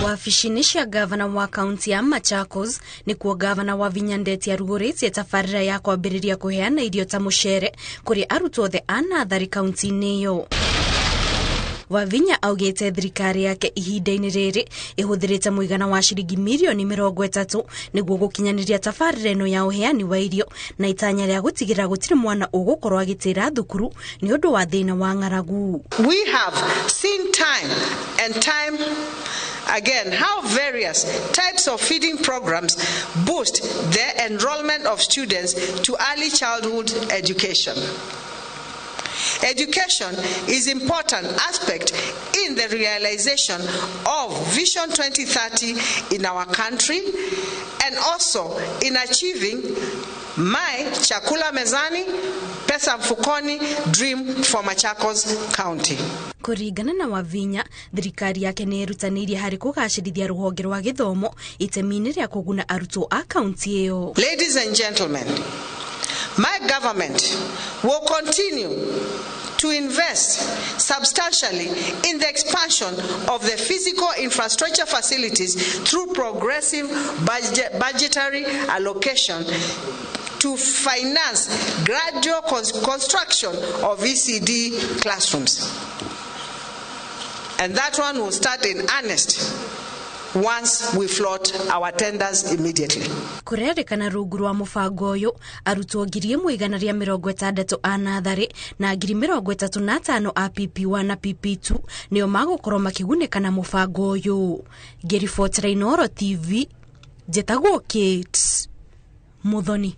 Wabici-inĩ cia gavana wa kaunti ya Machakos nĩkuo gavana wa Vinyandeti arugũrĩtie tabarĩra ya kwambĩrĩria kũheana irio ta mũcere kũrĩ arutwo othe a natharĩ kaunti-inĩ ĩyo. Wavinya augĩte thirikari yake ihinda-inĩ rĩrĩ ĩhũthĩrĩte mũigana wa ciringi mirioni 30 nĩguo gũkinyanĩria tabarĩra ĩno ya ũheani wa irio na itanya rĩa gũtigĩrĩra gũtirĩ mwana ũgũkorwo agĩtĩra thukuru nĩ ũndũ wa thĩna wa ng'aragu. We have seen time again how various types of feeding programs boost the enrollment of students to early childhood education. Education is an important aspect in the realization of Vision 2030 in our country and also in achieving my chakula mezani, pesa mfukoni dream for Machakos County. Kũringana na Wavinya, thirikari yake nĩ ĩrutanĩirie harĩ kũgacĩrithia rũhonge rwa gĩthomo itemi-inĩ rĩa kũguna arutwo a kaunti ĩyo. Ladies and gentlemen, my government will continue to invest substantially in the expansion of the physical infrastructure facilities through progressive budgetary allocation to finance gradual construction of ECD classrooms. And that one will start in earnest once we float our tenders immediately. Kũrerĩkana rungu rwa mũbango ũyũ arutwo 1,160 a natharĩ na 35,000 a PP1 na PP2 nĩo magũkorwo makĩgunĩka na mũbango ũyũ. Ngĩribotera Inooro TV, njĩtagwo Kate Muthoni.